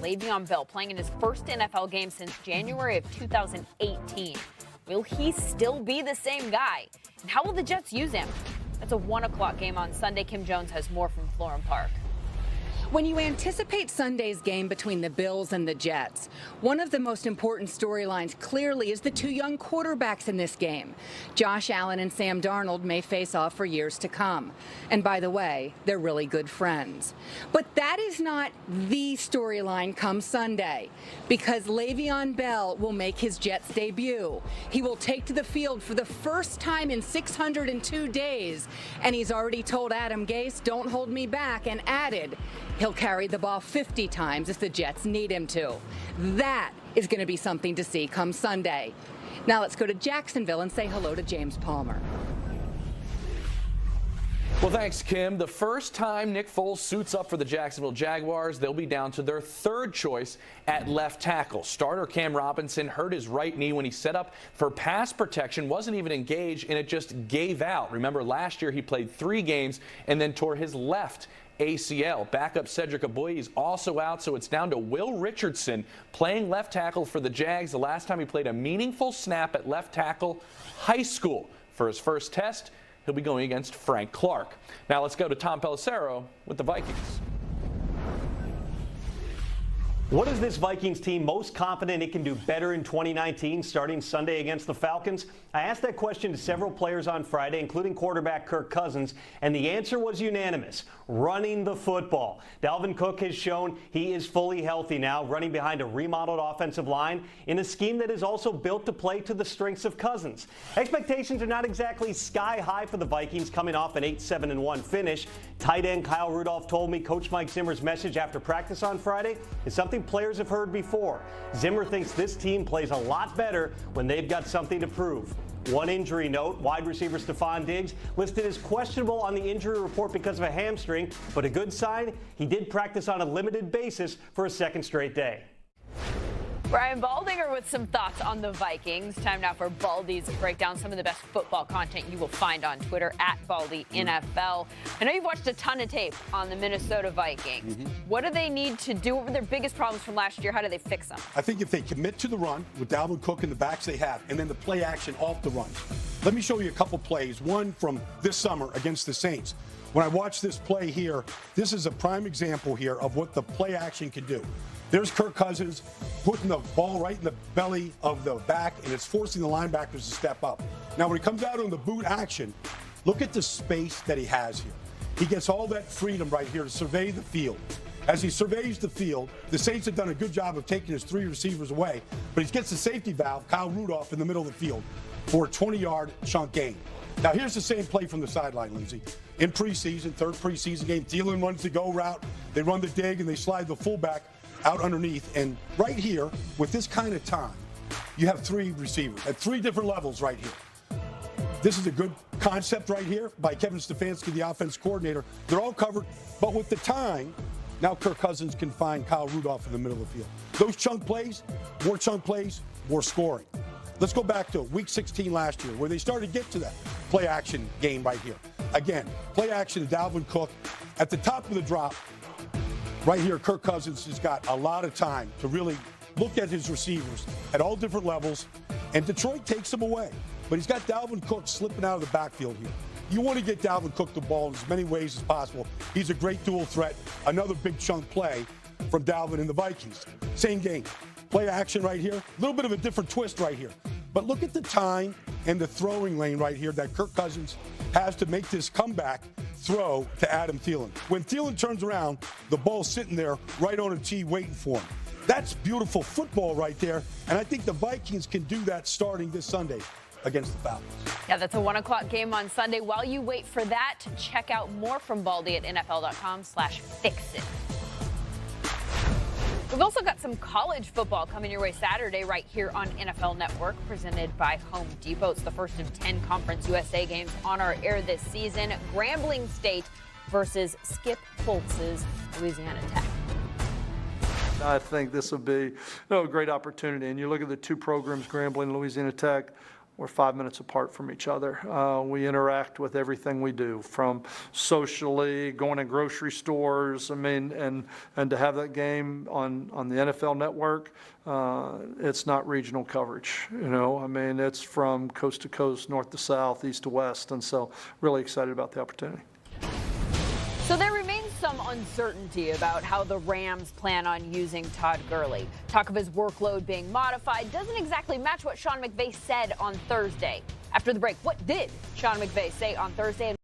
Le'Veon Bell playing in his first NFL game since January of 2018. Will he still be the same guy? And how will the Jets use him? That's a 1 o'clock game on Sunday. Kim Jones has more from Florham Park. When you anticipate Sunday's game between the Bills and the Jets, one of the most important storylines clearly is the two young quarterbacks in this game. Josh Allen and Sam Darnold may face off for years to come. And by the way, they're really good friends. But that is not the storyline come Sunday, because Le'Veon Bell will make his Jets debut. He will take to the field for the first time in 602 days, and he's already told Adam Gase, "Don't hold me back," and added, he'll carry the ball 50 times if the Jets need him to. That is going to be something to see come Sunday. Now let's go to Jacksonville and say hello to James Palmer. Well, thanks, Kim. The first time Nick Foles suits up for the Jacksonville Jaguars, they'll be down to their third choice at left tackle. Starter Cam Robinson hurt his right knee when he set up for pass protection, wasn't even engaged, and it just gave out. Remember, last year he played 3 games and then tore his left ACL. Backup Cedric Aboye is also out, so it's down to Will Richardson playing left tackle for the Jags. The last time he played a meaningful snap at left tackle, high school. For his first test, he'll be going against Frank Clark. Now let's go to Tom Pelissero with the Vikings. What is this Vikings team most confident it can do better in 2019 starting Sunday against the Falcons? I asked that question to several players on Friday, including quarterback Kirk Cousins, and the answer was unanimous: running the football. Dalvin Cook has shown he is fully healthy now, running behind a remodeled offensive line in a scheme that is also built to play to the strengths of Cousins. Expectations are not exactly sky high for the Vikings coming off an 8-7-1 finish. Tight end Kyle Rudolph told me Coach Mike Zimmer's message after practice on Friday is something players have heard before. Zimmer thinks this team plays a lot better when they've got something to prove. One injury note: wide receiver Stephon Diggs listed as questionable on the injury report because of a hamstring, but a good sign, he did practice on a limited basis for a second straight day. Brian Baldinger with some thoughts on the Vikings. Time now for Baldy's breakdown. Some of the best football content you will find on Twitter at BaldyNFL. I know you've watched a ton of tape on the Minnesota Vikings. What do they need to do? What were their biggest problems from last year? How do they fix them? I think if they commit to the run with Dalvin Cook and the backs they have, and then the play action off the run. Let me show you a couple plays. One from this summer against the Saints. When I watch this play here, this is a prime example here of what the play action can do. There's Kirk Cousins putting the ball right in the belly of the back, and it's forcing the linebackers to step up. Now, when he comes out on the boot action, look at the space that he has here. He gets all that freedom right here to survey the field. As he surveys the field, the Saints have done a good job of taking his 3 receivers away, but he gets the safety valve, Kyle Rudolph, in the middle of the field for a 20-yard chunk gain. Now, here's the same play from the sideline, Lindsay. In preseason, third preseason game, Thielen runs the go route. They run the dig, and they slide the fullback out underneath. And right here, with this kind of time, you have 3 receivers at 3 different levels right here. This is a good concept right here by Kevin Stefanski, the offense coordinator. They're all covered, but with the time, now Kirk Cousins can find Kyle Rudolph in the middle of the field. Those chunk plays, more scoring. Let's go back to week 16 last year, where they started to get to that play action game right here. Again, play action to Dalvin Cook. At the top of the drop, right here, Kirk Cousins has got a lot of time to really look at his receivers at all different levels, and Detroit takes him away. But he's got Dalvin Cook slipping out of the backfield here. You want to get Dalvin Cook the ball in as many ways as possible. He's a great dual threat. Another big chunk play from Dalvin and the Vikings. Same game. Play action right here. A little bit of a different twist right here. But look at the time and the throwing lane right here that Kirk Cousins has to make this comeback throw to Adam Thielen. When Thielen turns around, the ball's sitting there right on a tee waiting for him. That's beautiful football right there, and I think the Vikings can do that starting this Sunday against the Falcons. Yeah, that's a 1 o'clock game on Sunday. While you wait for that, check out more from Baldy at NFL.com/fixit. We've also got some college football coming your way Saturday right here on NFL Network, presented by Home Depot. It's the first of 10 Conference USA games on our air this season. Grambling State versus Skip Holtz's Louisiana Tech. I think this will be a great opportunity. And you look at the 2 programs, Grambling and Louisiana Tech, we're 5 minutes apart from each other. We interact with everything we do, from socially, going to grocery stores. I mean, and to have that game on the NFL Network, it's not regional coverage. You know, I mean, it's from coast to coast, north to south, east to west, and so really excited about the opportunity. So there remains some uncertainty about how the Rams plan on using Todd Gurley. Talk of his workload being modified doesn't exactly match what Sean McVay said on Thursday. After the break, what did Sean McVay say on Thursday?